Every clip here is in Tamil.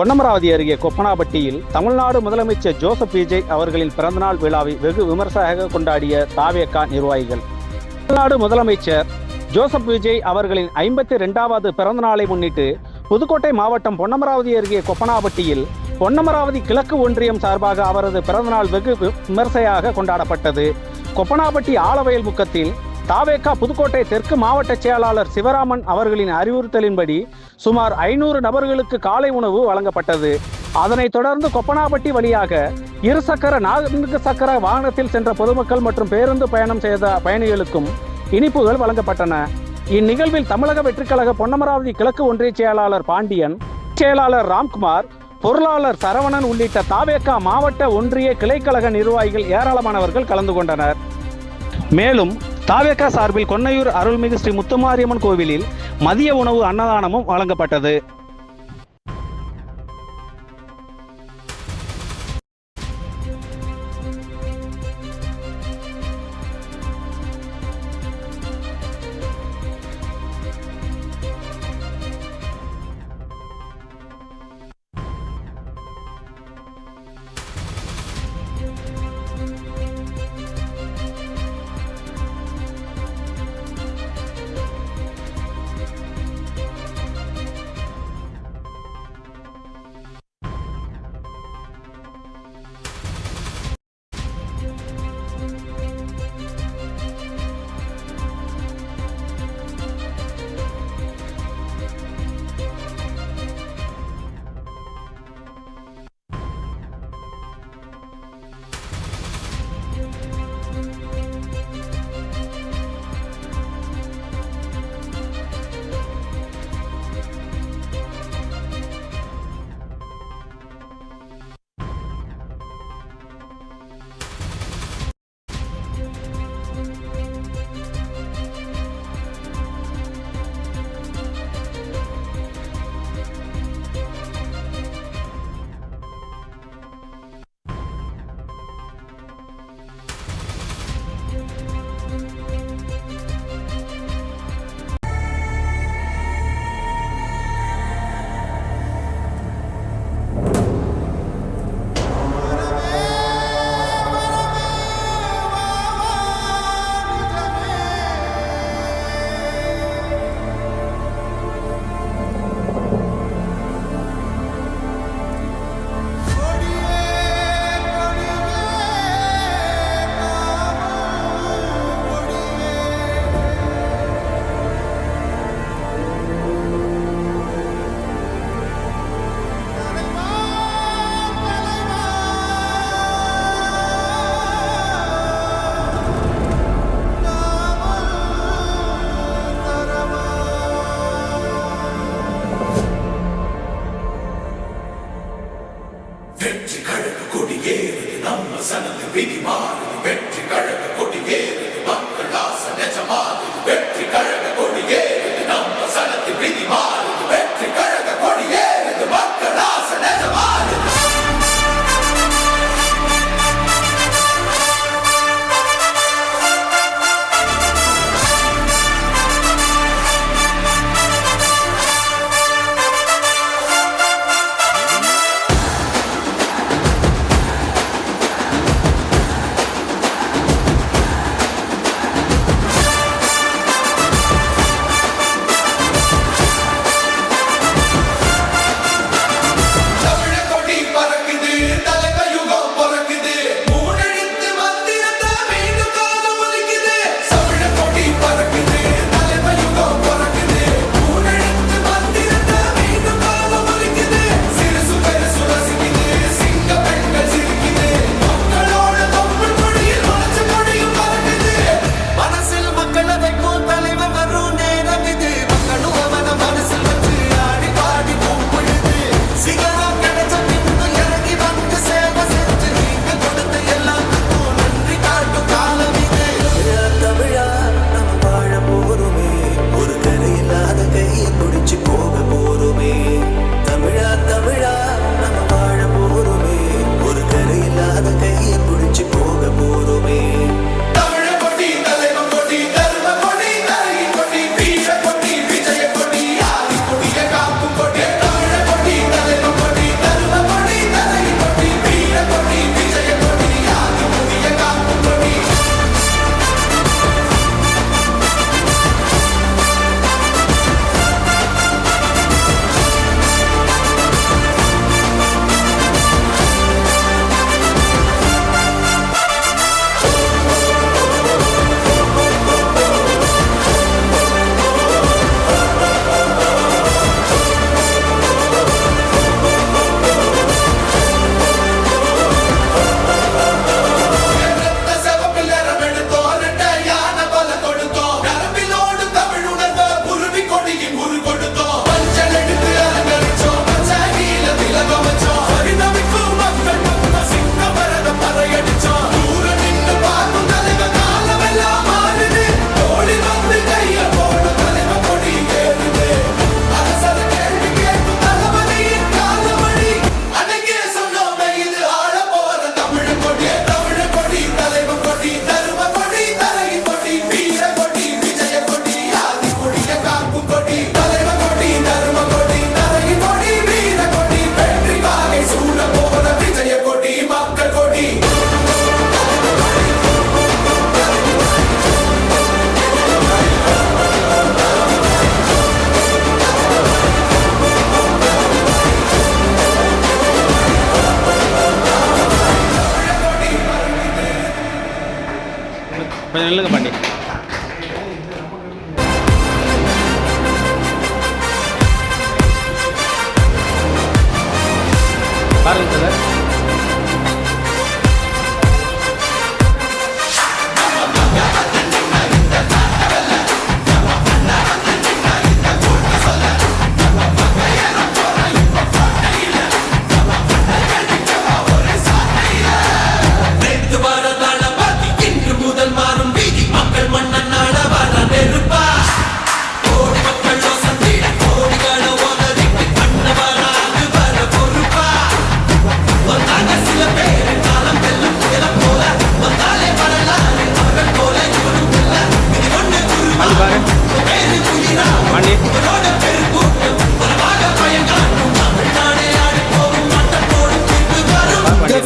பொன்னமராவதி அருகே கொப்பனாபட்டியில் தமிழ்நாடு முதலமைச்சர் ஜோசப் விஜய் அவர்களின் பிறந்தநாள் விழாவை வெகு விமர்சையாக கொண்டாடிய தாவேகா நிர்வாகிகள். தமிழ்நாடு முதலமைச்சர் ஜோசப் விஜய் அவர்களின் 52வது பிறந்த நாளை முன்னிட்டு புதுக்கோட்டை மாவட்டம் பொன்னமராவதி அருகே கொப்பனாபட்டியில் பொன்னமராவதி கிழக்கு ஒன்றியம் சார்பாக அவரது பிறந்தநாள் வெகு விமர்சையாக கொண்டாடப்பட்டது. கொப்பனாபட்டி ஆலவயல் முக்கத்தில் தாவேகா புதுக்கோட்டை தெற்கு மாவட்ட செயலாளர் சிவராமன் அவர்களின் அறிவுறுத்தலின்படி சுமார் 500 நபர்களுக்கு காலை உணவு வழங்கப்பட்டது. அதனைத் தொடர்ந்து கொப்பனாபட்டி வழியாக 2 சக்கர 4 சக்கர வாகனத்தில் சென்ற பொதுமக்கள் மற்றும் பேருந்து பயணம் செய்த பயணிகளுக்கும் இனிப்புகள் வழங்கப்பட்டன. இந்நிகழ்வில் தமிழக வெற்றிக்கழக பொன்னமராவதி கிழக்கு ஒன்றிய செயலாளர் பாண்டியன், செயலாளர் ராம்குமார், பொருளாளர் சரவணன் உள்ளிட்ட தாவேகா மாவட்ட ஒன்றிய கிளைக்கழக நிர்வாகிகள் ஏராளமானவர்கள் கலந்து கொண்டனர். மேலும் தாவேகா சார்பில் கொன்னையூர் அருள்மிகு ஸ்ரீ முத்துமாரியம்மன் கோவிலில் மதிய உணவு அன்னதானமும் வழங்கப்பட்டது.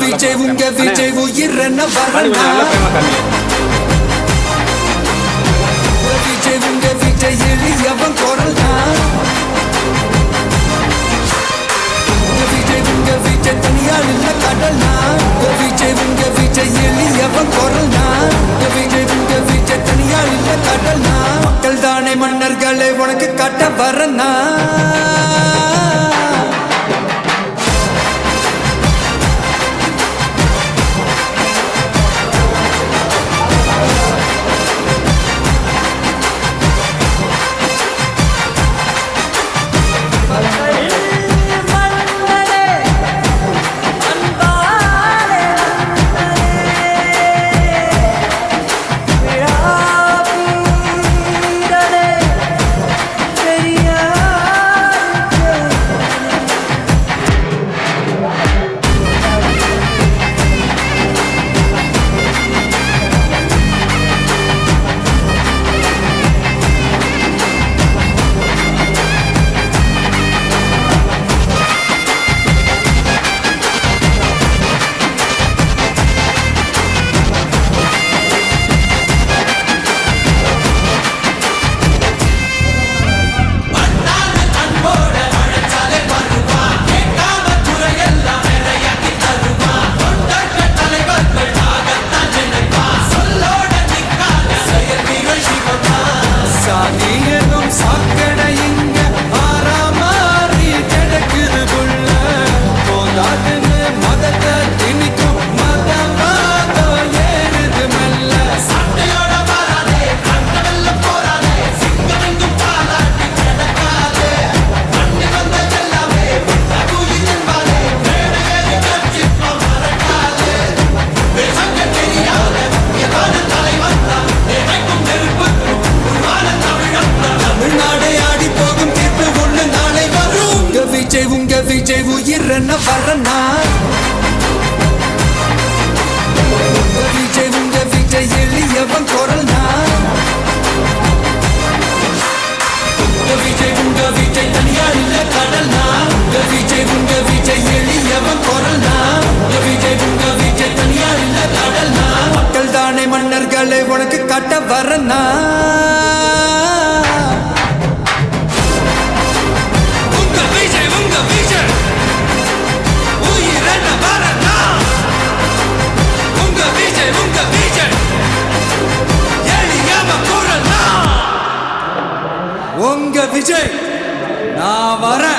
விஜய். விஜய் உயிரன வரனா விஜய் உங்க விஜய் எளியவன் குரல்னா விஜய் உங்க விஜய் தனியால் இல்ல கடல்னா விஜய் உங்க விஜய் எளியவன் குரல்னா விஜய் உங்க விஜய் தனியால் இல்ல கடல்னா மக்கள் தானே மன்னர்களை உனக்கு காட்ட வரனா விஜய் உயிரன வரனா விஜய் உங்க விஜய் எளியவன் குரல்னா விஜய் உங்க விஜய் தனியால் இல்ல கடல்னா விஜய் உங்க விஜய் எளியவன் குரல்னா விஜய் உங்க விஜய் தனியால் இல்ல கடல்னா மக்கள் தானே மன்னர்களை உனக்கு காட்ட வரனா உங்க விஜய் நான் வரேன்.